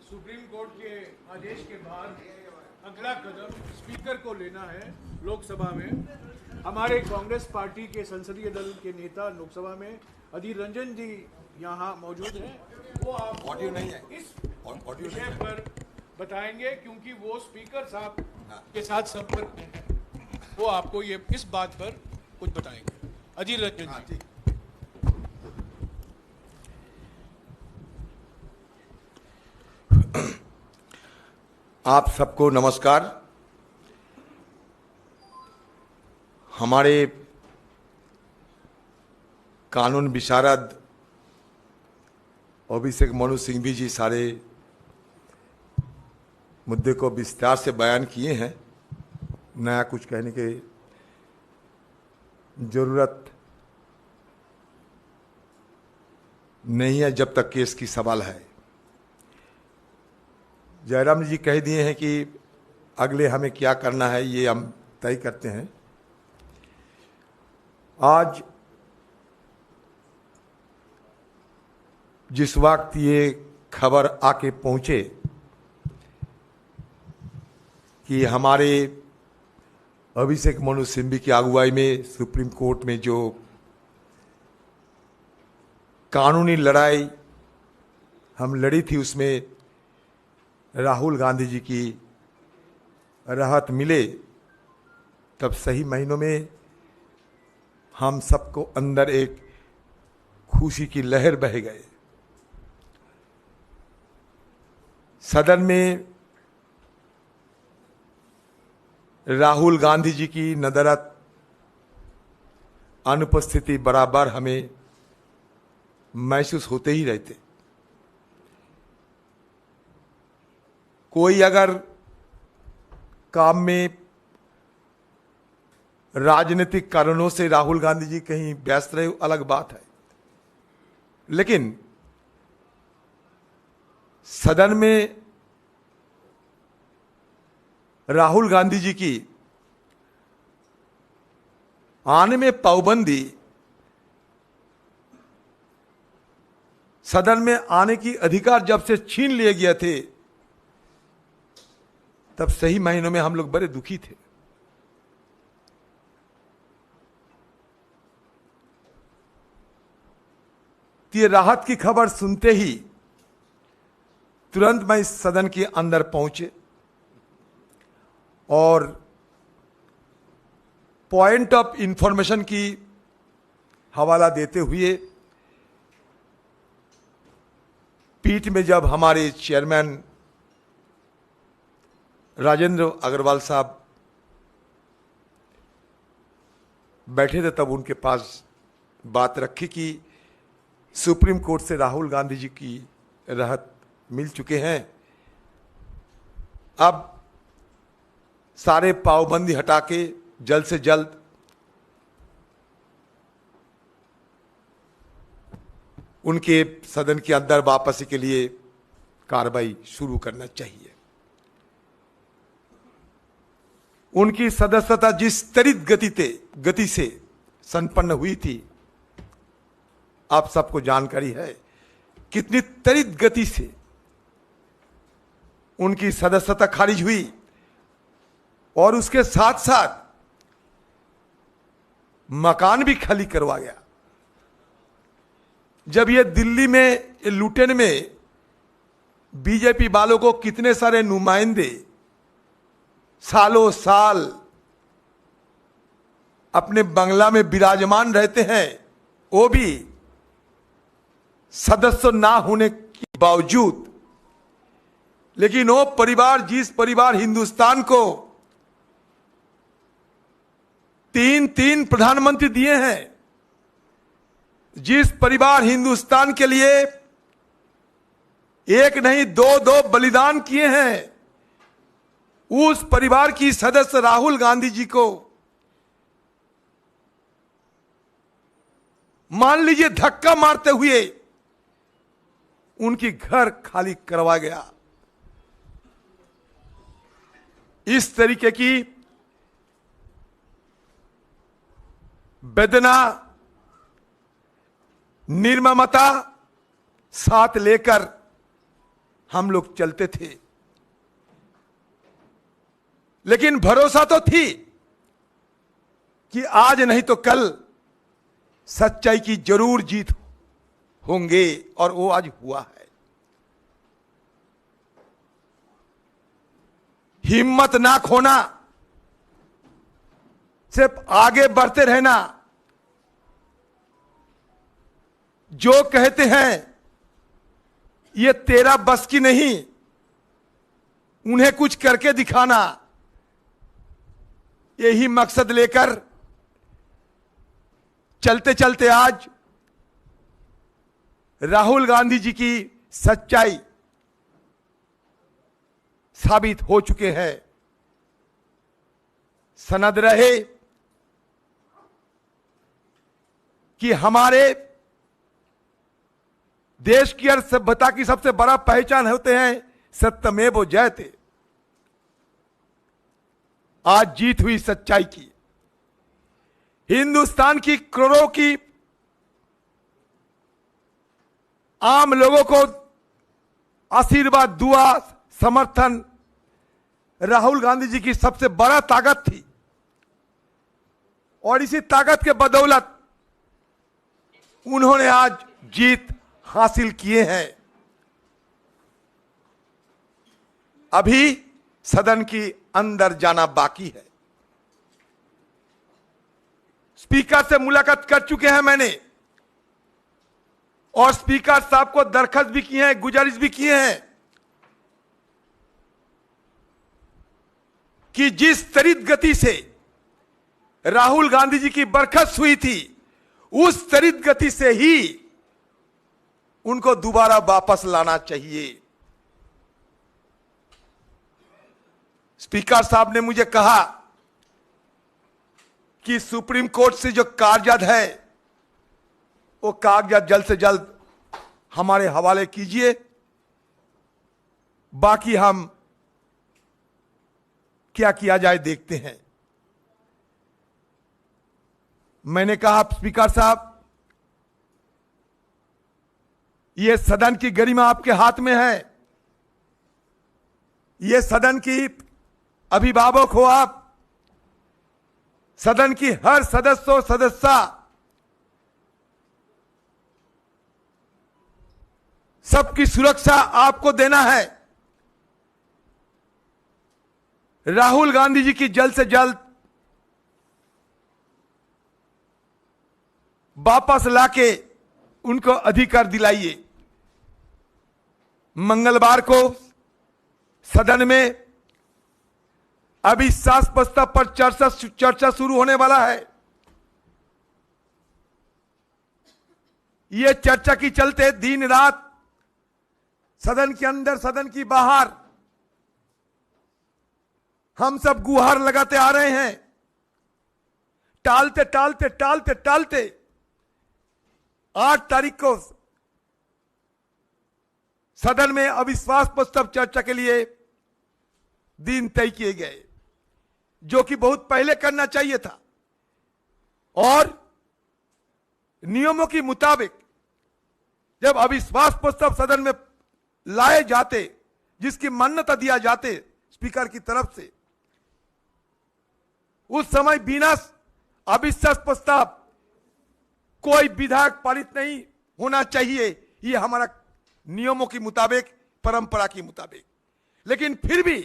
सुप्रीम कोर्ट के आदेश के बाद अगला कदम स्पीकर को लेना है लोकसभा में। हमारे कांग्रेस पार्टी के संसदीय दल के नेता लोकसभा में अधीर रंजन जी यहाँ मौजूद हैं। वो आपको ऑडियो नहीं है इस विषय पर बताएंगे, क्योंकि वो स्पीकर साहब के साथ संपर्क में है। वो आपको ये इस बात पर कुछ बताएंगे। अधीर रंजन जी। आप सबको नमस्कार। हमारे कानून विशारद अभिषेक मनु सिंघवी जी सारे मुद्दे को विस्तार से बयान किए हैं। नया कुछ कहने की जरूरत नहीं है जब तक केस की सवाल है। जयराम जी कह दिए हैं कि अगले हमें क्या करना है ये हम तय करते हैं। आज जिस वक्त ये खबर आके पहुंचे कि हमारे अभिषेक मनु सिंघवी की अगुवाई में सुप्रीम कोर्ट में जो कानूनी लड़ाई हम लड़ी थी, उसमें राहुल गांधी जी की राहत मिले, तब सही महीनों में हम सबको अंदर एक खुशी की लहर बह गए। सदन में राहुल गांधी जी की नदारद अनुपस्थिति बराबर हमें महसूस होते ही रहते। कोई अगर काम में राजनीतिक कारणों से राहुल गांधी जी कहीं व्यस्त रहे, अलग बात है, लेकिन सदन में राहुल गांधी जी की आने में पाबंदी, सदन में आने की अधिकार जब से छीन लिए गए थे, तब सही महीनों में हम लोग बड़े दुखी थे। ये राहत की खबर सुनते ही तुरंत मैं इस सदन के अंदर पहुंचे और पॉइंट ऑफ इंफॉर्मेशन की हवाला देते हुए पीठ में जब हमारे चेयरमैन राजेंद्र अग्रवाल साहब बैठे थे, तब उनके पास बात रखी कि सुप्रीम कोर्ट से राहुल गांधी जी की राहत मिल चुके हैं, अब सारे पाबंदी हटा के जल्द से जल्द उनके सदन के अंदर वापसी के लिए कार्रवाई शुरू करना चाहिए। उनकी सदस्यता जिस त्वरित गति से संपन्न हुई थी, आप सबको जानकारी है कितनी त्वरित गति से उनकी सदस्यता खारिज हुई, और उसके साथ साथ मकान भी खाली करवा गया। जब ये दिल्ली में लुटेन में बीजेपी वालों को कितने सारे नुमाइंदे सालों साल अपने बंगला में विराजमान रहते हैं, वो भी सदस्य ना होने के बावजूद, लेकिन वो परिवार, जिस परिवार हिंदुस्तान को तीन प्रधानमंत्री दिए हैं, जिस परिवार हिंदुस्तान के लिए एक नहीं दो बलिदान किए हैं, उस परिवार की सदस्य राहुल गांधी जी को मान लीजिए धक्का मारते हुए उनकी घर खाली करवा गया। इस तरीके की वेदना, निर्ममता साथ लेकर हम लोग चलते थे, लेकिन भरोसा तो थी कि आज नहीं तो कल सच्चाई की जरूर जीत होंगे, और वो आज हुआ है। हिम्मत ना खोना, सिर्फ आगे बढ़ते रहना। जो कहते हैं ये तेरा बस की नहीं, उन्हें कुछ करके दिखाना, यही मकसद लेकर चलते चलते आज राहुल गांधी जी की सच्चाई साबित हो चुके हैं। सनद रहे कि हमारे देश की और सभ्यता की सबसे बड़ा पहचान होते हैं सत्यमेव जयते। आज जीत हुई सच्चाई की, हिंदुस्तान की करोड़ों की आम लोगों को आशीर्वाद, दुआ, समर्थन राहुल गांधी जी की सबसे बड़ा ताकत थी, और इसी ताकत के बदौलत उन्होंने आज जीत हासिल किए हैं। अभी सदन की अंदर जाना बाकी है। स्पीकर से मुलाकात कर चुके हैं मैंने, और स्पीकर साहब को दरखास्त भी किए हैं, गुजारिश भी किए हैं कि जिस त्वरित गति से राहुल गांधी जी की बरखास्त हुई थी, उस त्वरित गति से ही उनको दोबारा वापस लाना चाहिए। स्पीकर साहब ने मुझे कहा कि सुप्रीम कोर्ट से जो कागजात है, वो कागजात जल्द से जल्द हमारे हवाले कीजिए, बाकी हम क्या किया जाए देखते हैं। मैंने कहा, स्पीकर साहब, यह सदन की गरिमा आपके हाथ में है, यह सदन की अभिभावक हो आप, सदन की हर सदस्य और सदस्या सबकी सुरक्षा आपको देना है। राहुल गांधी जी की जल्द से जल्द वापस लाके उनको अधिकार दिलाइए। मंगलवार को सदन में अविश्वास प्रस्ताव पर चर्चा शुरू होने वाला है। यह चर्चा की चलते दिन रात सदन के अंदर, सदन की बाहर हम सब गुहार लगाते आ रहे हैं। टालते टालते टालते टालते 8 तारीख को सदन में अविश्वास प्रस्ताव चर्चा के लिए दिन तय किए गए, जो कि बहुत पहले करना चाहिए था। और नियमों के मुताबिक जब अविश्वास प्रस्ताव सदन में लाए जाते, जिसकी मान्यता दिया जाते स्पीकर की तरफ से, उस समय बिना अविश्वास प्रस्ताव कोई विधायक पारित नहीं होना चाहिए। यह हमारा नियमों के मुताबिक, परंपरा के मुताबिक। लेकिन फिर भी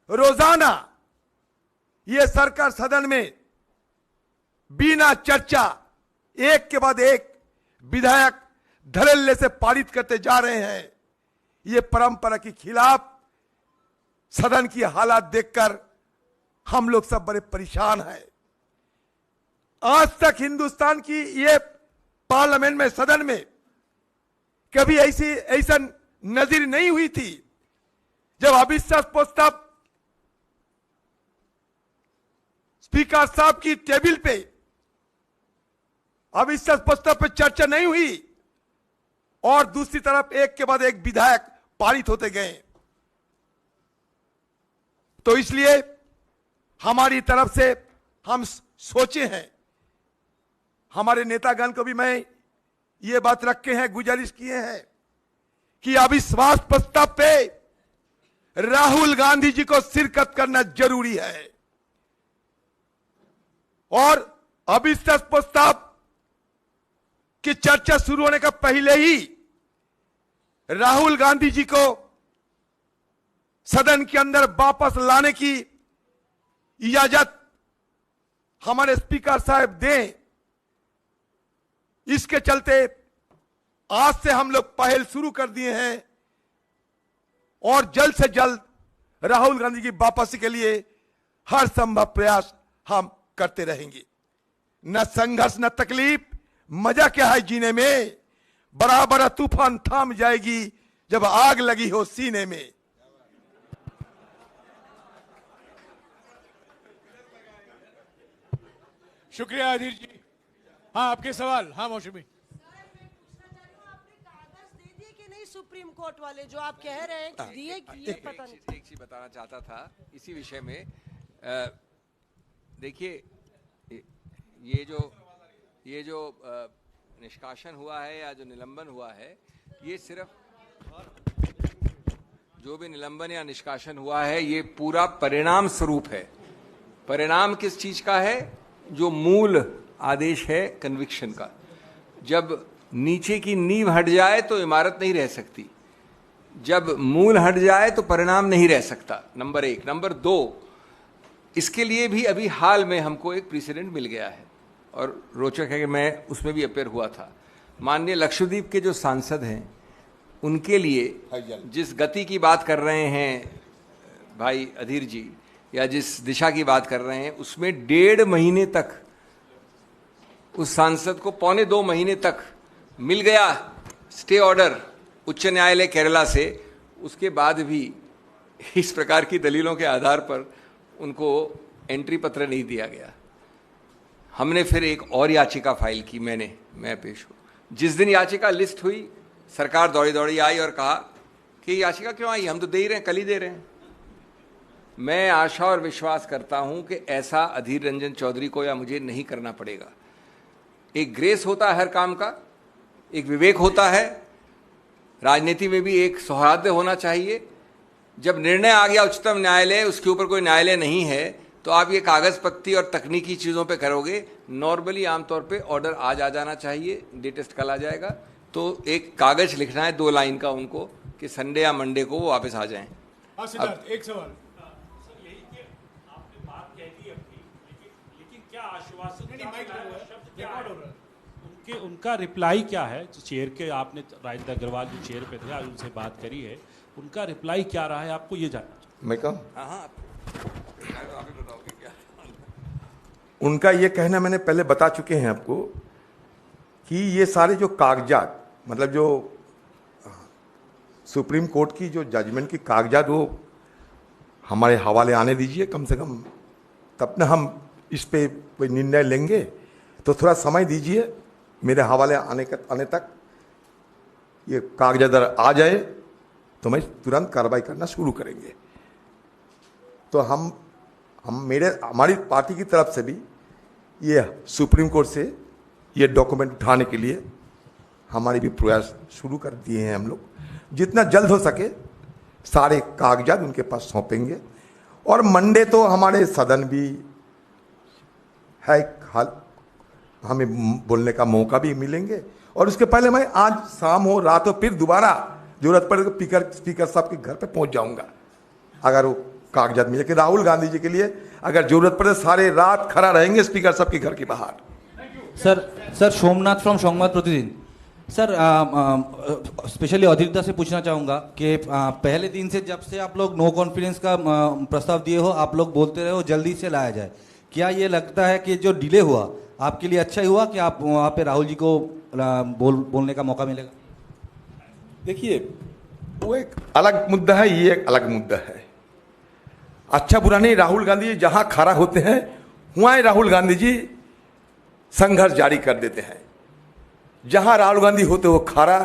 रोजाना यह सरकार सदन में बिना चर्चा एक के बाद एक विधायक धड़ल्ले से पारित करते जा रहे हैं। यह परंपरा के खिलाफ सदन की हालात देखकर हम लोग सब बड़े परेशान हैं। आज तक हिंदुस्तान की ये पार्लियामेंट में, सदन में कभी ऐसा नजीर नहीं हुई थी जब अविश्वास प्रस्ताव स्पीकर साहब की टेबल पे अविश्वास प्रस्ताव पे चर्चा नहीं हुई और दूसरी तरफ एक के बाद एक विधायक पारित होते गए। तो इसलिए हमारी तरफ से हम सोचे हैं, हमारे नेतागण को भी मैं ये बात रखे हैं, गुजारिश किए हैं कि अविश्वास प्रस्ताव पे राहुल गांधी जी को शिरकत करना जरूरी है। और अविश्वास प्रस्ताव की चर्चा शुरू होने का पहले ही राहुल गांधी जी को सदन के अंदर वापस लाने की इजाजत हमारे स्पीकर साहब दें। इसके चलते आज से हम लोग पहल शुरू कर दिए हैं और जल्द से जल्द राहुल गांधी की वापसी के लिए हर संभव प्रयास हम करते रहेंगे। न संघर्ष न तकलीफ, मजा क्या है जीने में। बड़ा बड़ा तूफान थाम जाएगी जब आग लगी हो सीने में। शुक्रिया अधीर जी। हाँ, आपके सवाल। हाँ मौसमी, सुप्रीम कोर्ट वाले जो आप कह रहे हैं दिए कि ये पता नहीं। एक चीज बताना चाहता था इसी विषय में। देखिए, ये जो निष्कासन हुआ है या जो निलंबन हुआ है, ये सिर्फ जो भी निलंबन या निष्कासन हुआ है, ये पूरा परिणाम स्वरूप है। परिणाम किस चीज का है? जो मूल आदेश है कन्विक्शन का। जब नीचे की नींव हट जाए तो इमारत नहीं रह सकती। जब मूल हट जाए तो परिणाम नहीं रह सकता, नंबर 1। नंबर 2, इसके लिए भी अभी हाल में हमको एक प्रेसिडेंट मिल गया है और रोचक है कि मैं उसमें भी अपेयर हुआ था। माननीय लक्षद्वीप के जो सांसद हैं उनके लिए जिस गति की बात कर रहे हैं भाई अधीर जी, या जिस दिशा की बात कर रहे हैं, उसमें 1.5 महीने तक उस सांसद को 1.25 महीने तक मिल गया स्टे ऑर्डर उच्च न्यायालय केरला से। उसके बाद भी इस प्रकार की दलीलों के आधार पर उनको एंट्री पत्र नहीं दिया गया। हमने फिर एक और याचिका फाइल की, मैं पेश हूँ। जिस दिन याचिका लिस्ट हुई, सरकार दौड़ी दौड़ी आई और कहा कि याचिका क्यों आई, हम तो दे ही रहे हैं, कल ही दे रहे हैं। मैं आशा और विश्वास करता हूं कि ऐसा अधीर रंजन चौधरी को या मुझे नहीं करना पड़ेगा। एक ग्रेस होता है हर काम का, एक विवेक होता है, राजनीति में भी एक सौहार्द होना चाहिए। जब निर्णय आ गया उच्चतम न्यायालय, उसके ऊपर कोई न्यायालय नहीं है, तो आप ये कागज पत्ती और तकनीकी चीज़ों पे करोगे। नॉर्मली आमतौर पे ऑर्डर आज आ जाना चाहिए, लेटेस्ट कल आ जाएगा। तो एक कागज लिखना है 2 लाइन का उनको कि संडे या मंडे को वो वापस आ जाएं। सिद्धार्थ, एक सवाल। आपने बात कह दी अपनी, लेकिन क्या आश्वासन उनका रिप्लाई क्या है? जो चेयर के आपने राजेंद्र अग्रवाल जो चेयर पे थे, आज उनसे बात करी है, उनका रिप्लाई क्या रहा है, आपको ये जानना चाहिए। मैं कहूँ? हाँ, उनका ये कहना मैंने पहले बता चुके हैं आपको कि ये सारे जो कागजात, मतलब जो सुप्रीम कोर्ट की जो जजमेंट की कागजात, वो हमारे हवाले आने दीजिए कम से कम, तब ना हम इस पे कोई निर्णय लेंगे। तो थोड़ा समय दीजिए मेरे हवाले आने तक। ये कागजात आ जाए तो मैं तुरंत कार्रवाई करना शुरू करेंगे। तो हमारी पार्टी की तरफ से भी ये सुप्रीम कोर्ट से ये डॉक्यूमेंट उठाने के लिए हमारे भी प्रयास शुरू कर दिए हैं। हम लोग जितना जल्द हो सके सारे कागजात उनके पास सौंपेंगे। और मंडे तो हमारे सदन भी है, हमें बोलने का मौका भी मिलेंगे। और उसके पहले मैं आज शाम हो रात हो फिर दोबारा जरूरत पड़े तो स्पीकर साहब के घर पे पहुंच जाऊंगा, अगर वो कागजात मिले। कि राहुल गांधी जी के लिए अगर जरूरत पड़े सारे रात खड़ा रहेंगे स्पीकर साहब के घर के बाहर। सर सोमनाथ फ्रॉम संबाद प्रतिदिन। सर स्पेशली अधीरता से पूछना चाहूँगा कि पहले दिन से जब से आप लोग नो कॉन्फिडेंस का प्रस्ताव दिए हो, आप लोग बोलते रहे हो जल्दी से लाया जाए। क्या ये लगता है कि जो डिले हुआ आपके लिए अच्छा ही हुआ कि आप वहाँ पे राहुल जी को बोलने का मौका मिलेगा? देखिए, वो एक अलग मुद्दा है, ये एक अलग मुद्दा है। अच्छा बुरा नहीं, राहुल गांधी जी जहां खड़ा होते हैं वहां राहुल गांधी जी संघर्ष जारी कर देते हैं। जहां राहुल गांधी होते हो खड़ा,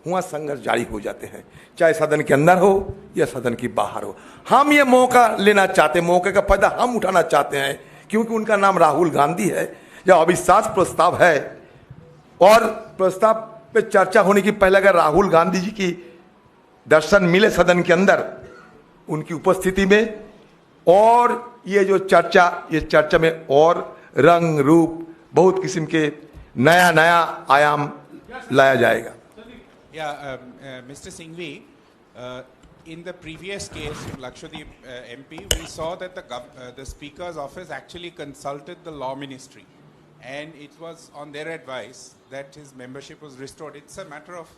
वहां संघर्ष जारी हो जाते हैं, चाहे सदन के अंदर हो या सदन के बाहर हो। हम ये मौका लेना चाहते हैं, मौके का फायदा हम उठाना चाहते हैं, क्योंकि उनका नाम राहुल गांधी है। जब अविश्वास प्रस्ताव है और प्रस्ताव पे चर्चा होने की पहले अगर राहुल गांधी जी की दर्शन मिले सदन के अंदर उनकी उपस्थिति में, और ये जो चर्चा में और रंग रूप बहुत किस्म के नया आयाम लाया जाएगा। Mr. Singhvi, in the previous case of Lakshadweep MP, we saw that the Speaker's office actually consulted the Law Ministry, and it was on their advice that his membership was restored. It's a matter of,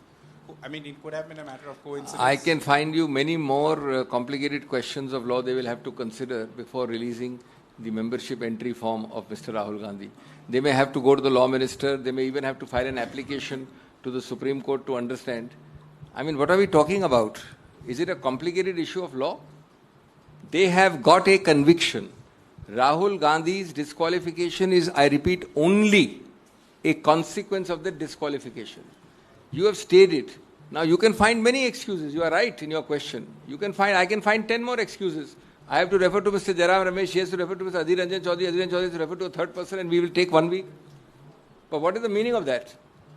I mean, it could have been a matter of coincidence. I can find you many more complicated questions of law they will have to consider before releasing the membership entry form of Mr. Rahul Gandhi. They may have to go to the law minister. They may even have to file an application to the Supreme Court to understand. I mean, what are we talking about? Is it a complicated issue of law? They have got a conviction. Rahul Gandhi's disqualification is, I repeat, only a consequence of the disqualification. You have stated. Now you can find many excuses. You are right in your question. I can find 10 more excuses. I have to refer to Mr. Jairam Ramesh. He has to refer to Mr. Adhir Ranjan Chaudhary. Adhir Ranjan Chaudhary has to refer to a third person, and we will take 1 week. But what is the meaning of that?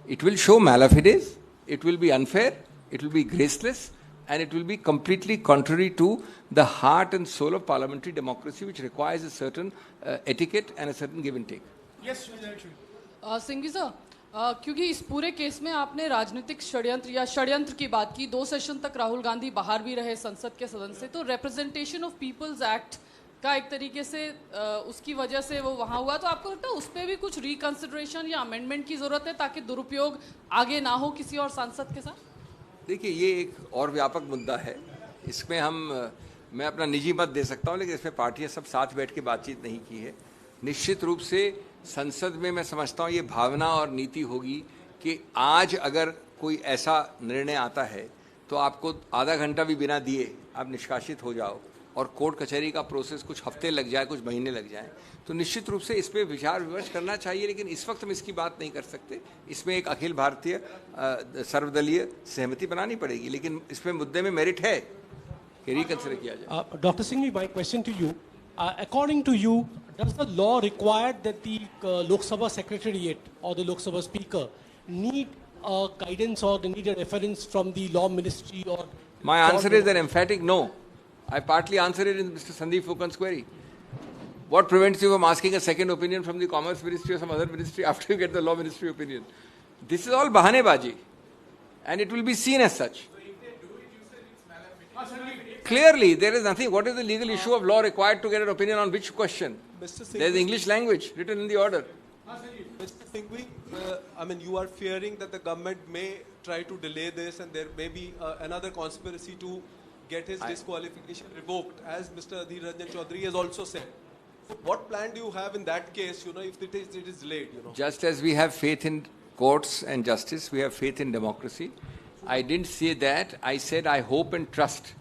It will show malafide. It will be unfair. It will be graceless. And it will be completely contrary to the heart and soul of parliamentary democracy, which requires a certain etiquette and a certain give and take. Yes, Singhvi sir, क्योंकि इस पूरे case में आपने राजनीतिक षड्यंत्र या षड्यंत्र की बात की, 2 सेशन तक राहुल गांधी बाहर भी रहे संसद के सदन से, तो रिप्रेजेंटेशन ऑफ पीपल्स एक्ट का एक तरीके से उसकी वजह से वो वहाँ हुआ, तो आपको लगता है उस पर भी कुछ रिकंसिडरेशन या अमेंडमेंट की जरूरत है ताकि दुरुपयोग आगे ना हो किसी और सांसद के साथ? देखिए, ये एक और व्यापक मुद्दा है, इसमें मैं अपना निजी मत दे सकता हूँ, लेकिन इसमें पार्टियां सब साथ बैठ के बातचीत नहीं की है। निश्चित रूप से संसद में मैं समझता हूँ ये भावना और नीति होगी कि आज अगर कोई ऐसा निर्णय आता है तो आपको आधा घंटा भी बिना दिए आप निष्कासित हो जाओ और कोर्ट कचहरी का प्रोसेस कुछ हफ्ते लग जाए, कुछ महीने लग जाए, तो निश्चित रूप से इस पर विचार विमर्श करना चाहिए। लेकिन इस वक्त हम इसकी बात नहीं कर सकते, इसमें एक अखिल भारतीय सर्वदलीय सहमति बनानी पड़ेगी, लेकिन इसमें मुद्दे में मेरिट है कि रिकंसिडर किया जाए। Dr. Singhvi, my question to you, according to you, does the law require that the Lok Sabha Secretariat or the Lok Sabha Speaker need guidance or need a reference from the Law Ministry or? My answer is an emphatic no. I partly answered it in Mr. Sandeep Fukan's query. What prevents you from asking a second opinion from the Commerce Ministry or some other ministry after you get the Law Ministry opinion? This is all bahanebaji, and it will be seen as such. Clearly, there is nothing. What is the legal issue of law required to get an opinion on which question? There is English language written in the order. Mr. Singhvi, I mean, you are fearing that the government may try to delay this and there may be another conspiracy to get his disqualification revoked, as Mr. Adhir Ranjan Chaudhary has also said. So what plan do you have in that case, if it is delayed, Just as we have faith in courts and justice, we have faith in democracy. I didn't say that. I said I hope and trust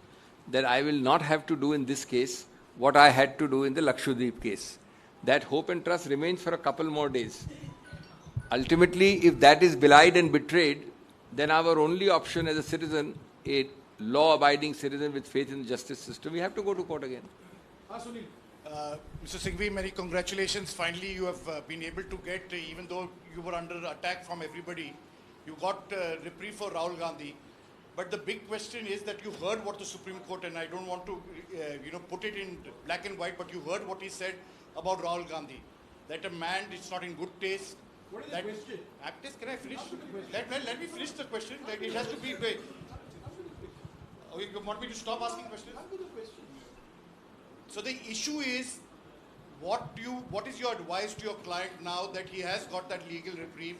that I will not have to do in this case what I had to do in the Lakshadweep case. That hope and trust remains for a couple more days. Ultimately, if that is belied and betrayed, then our only option as a citizen, a law-abiding citizen with faith in the justice system, we have to go to court again. Mr. Singhvi, many congratulations. Finally, you have been able to get, even though you were under attack from everybody, you got reprieve for Rahul Gandhi. But the big question is that you heard what the Supreme Court, and I don't want to, put it in black and white, but you heard what he said about Rahul Gandhi, that a man is not in good taste. What is the question? Can I finish? Let me finish the question. Like, it has to be. Oh, you want me to stop asking questions? So the issue is, what is your advice to your client now that he has got that legal reprieve?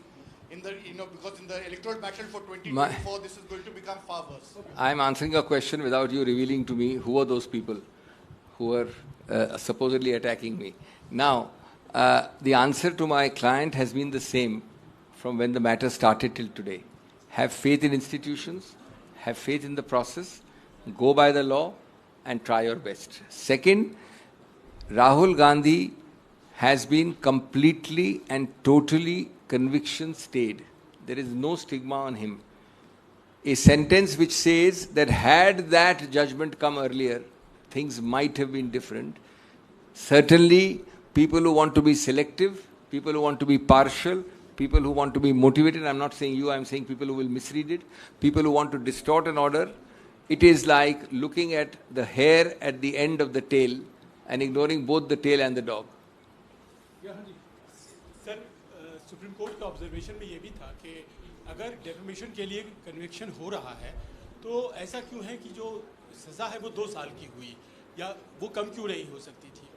Because in the electoral battle for 2024, this is going to become far worse. I am answering a question without you revealing to me who are those people who are supposedly attacking me. Now, the answer to my client has been the same from when the matter started till today. Have faith in institutions, have faith in the process, go by the law, and try your best. Second, Rahul Gandhi has been completely and totally conviction stayed. There is no stigma on him. A sentence which says that had that judgment come earlier, things might have been different. Certainly, people who want to be selective, people who want to be partial, people who want to be motivated, I'm not saying you, I'm saying people who will misread it, people who want to distort an order, it is like looking at the hair at the end of the tail and ignoring both the tail and the dog. Sir, supreme court का observation में ये भी था कि अगर defamation के लिए conviction हो रहा है तो ऐसा क्यों है कि जो सज़ा है वो 2 साल की हुई या वो कम क्यों नहीं हो सकती थी?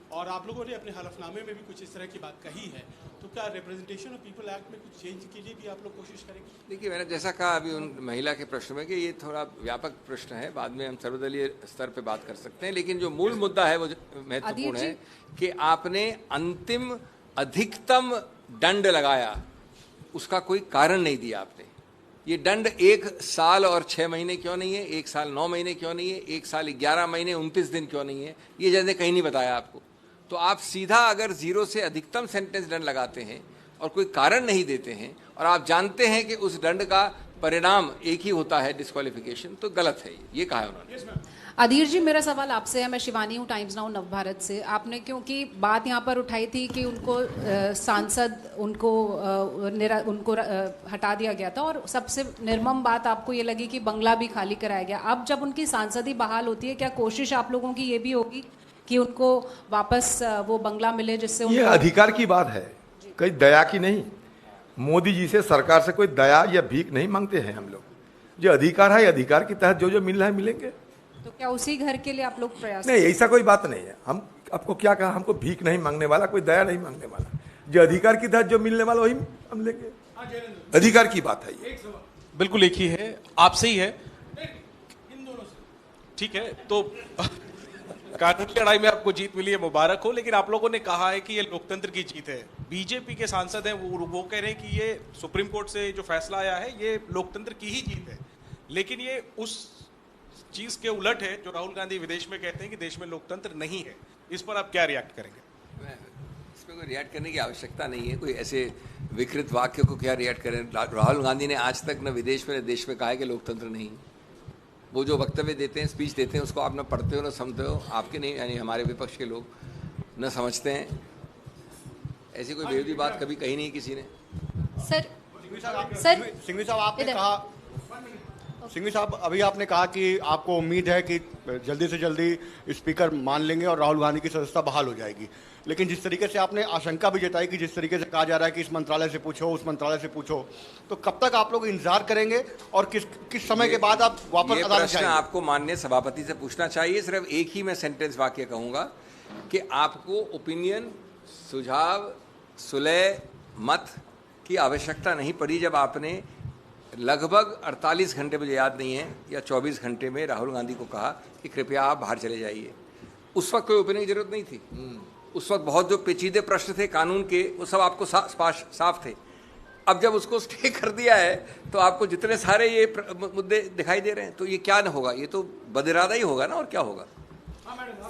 और आप लोगों ने अपने हलफनामे में भी कुछ इस तरह की बात कही है, तो क्या रिप्रेजेंटेशन ऑफ पीपल एक्ट में कुछ चेंज के लिए भी आप लोग कोशिश करेंगे? देखिए, मैंने जैसा कहा अभी उन महिला के प्रश्न में कि ये थोड़ा व्यापक प्रश्न है, बाद में हम सर्वदलीय स्तर पे बात कर सकते हैं, लेकिन जो मूल मुद्दा है वो महत्वपूर्ण है कि आपने अंतिम अधिकतम दंड लगाया, उसका कोई कारण नहीं दिया आपने। ये दंड 1 साल और 6 महीने क्यों नहीं है, 1 साल 9 महीने क्यों नहीं है, 1 साल 11 महीने 29 दिन क्यों नहीं है, ये जैसे कहीं नहीं बताया आपको। तो आप सीधा अगर 0 से अधिकतम सेंटेंस दंड लगाते हैं और कोई कारण नहीं देते हैं और आप जानते हैं कि उस दंड का परिणाम एक ही होता है, डिस्क्वालिफिकेशन, तो गलत है। ये कहा है उन्होंने। अधीर जी, मेरा सवाल आपसे है, मैं शिवानी हूँ, टाइम्स नाउ नवभारत से। आपने क्योंकि बात यहाँ पर उठाई थी कि उनको सांसद उनको हटा दिया गया था और सबसे निर्मम बात आपको ये लगी कि बंगला भी खाली कराया गया। अब जब उनकी सांसदी बहाल होती है, क्या कोशिश आप लोगों की ये भी होगी कि उनको वापस वो बंगला मिले जिससे ये अधिकार की बात है, कोई दया की नहीं। मोदी जी से, सरकार से कोई दया या भीख नहीं मांगते हैं हम लोग। जो अधिकार है, अधिकार के तहत जो जो मिल रहा है मिलेंगे। तो क्या उसी घर के लिए आप लोग प्रयास नहीं, ऐसा कोई बात नहीं है। हम आपको क्या कहा, हमको भीख नहीं मांगने वाला, कोई दया नहीं मांगने वाला। जो अधिकार के तहत जो मिलने वाला वही हम लेंगे। अधिकार की बात है ये। बिल्कुल एक ही है, आपसे ही है, ठीक है। तो कानूनी लड़ाई में आपको जीत मिली है, मुबारक हो। लेकिन आप लोगों ने कहा है कि ये लोकतंत्र की जीत है। बीजेपी के सांसद हैं, वो कह रहे हैं कि ये सुप्रीम कोर्ट से जो फैसला आया है ये लोकतंत्र की ही जीत है। लेकिन ये उस चीज के उलट है जो राहुल गांधी विदेश में कहते हैं कि देश में लोकतंत्र नहीं है। इस पर आप क्या रिएक्ट करेंगे? इसमें कोई रिएक्ट करने की आवश्यकता नहीं है। कोई ऐसे विकृत वाक्य को क्या रिएक्ट करें? राहुल गांधी ने आज तक न विदेश में न देश में कहा है कि लोकतंत्र नहीं। वो जो वक्तव्य देते हैं, स्पीच देते हैं, उसको आप न पढ़ते हो न समझते हो। आपके नहीं, यानी हमारे विपक्ष के लोग न समझते हैं। ऐसी कोई बेहूदी बात कभी कही नहीं किसी ने। सिंघवी साहब आपने कहा, सिंघवी साहब अभी आपने कहा कि आपको उम्मीद है कि जल्दी से जल्दी स्पीकर मान लेंगे और राहुल गांधी की सदस्यता बहाल हो जाएगी। लेकिन जिस तरीके से आपने आशंका भी जताई कि जिस तरीके से कहा जा रहा है कि इस मंत्रालय से पूछो, उस मंत्रालय से पूछो, तो कब तक आप लोग इंतजार करेंगे और किस समय के बाद आप वापस अदालत जाएंगे? आपको माननीय सभापति से पूछना चाहिए। सिर्फ एक ही मैं सेंटेंस वाक्य कहूंगा कि आपको ओपिनियन, सुझाव, सुलह, मत की आवश्यकता नहीं पड़ी जब आपने लगभग 48 घंटे, मुझे याद नहीं है, या 24 घंटे में राहुल गांधी को कहा कि कृपया आप बाहर चले जाइए। उस वक्त कोई ओपिनियन की जरूरत नहीं थी। उस वक्त बहुत जो पेचीदे प्रश्न थे कानून के, वो सब आपको साफ थे। अब जब उसको स्टे कर दिया है तो आपको जितने सारे ये मुद्दे दिखाई दे रहे हैं, तो ये क्या न होगा? ये तो बदिरादा ही होगा ना, और क्या होगा?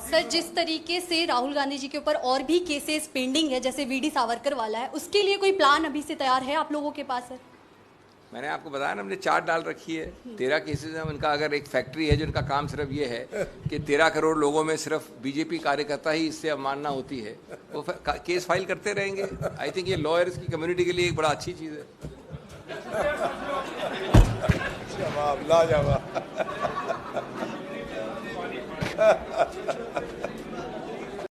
सर, जिस तरीके से राहुल गांधी जी के ऊपर और भी केसेस पेंडिंग है, जैसे वीडी सावरकर वाला है, उसके लिए कोई प्लान अभी से तैयार है आप लोगों के पास? सर, मैंने आपको बताया ना, हमने चार्ट डाल रखी है। 13 केसेस हैं उनका। अगर एक फैक्ट्री है जिनका काम सिर्फ ये है कि 13 करोड़ लोगों में सिर्फ बीजेपी कार्यकर्ता ही इससे अवमानना होती है, वो केस फाइल करते रहेंगे। आई थिंक ये लॉयर्स की कम्युनिटी के लिए एक बड़ा अच्छी चीज़ है। जवाब लाजवाब।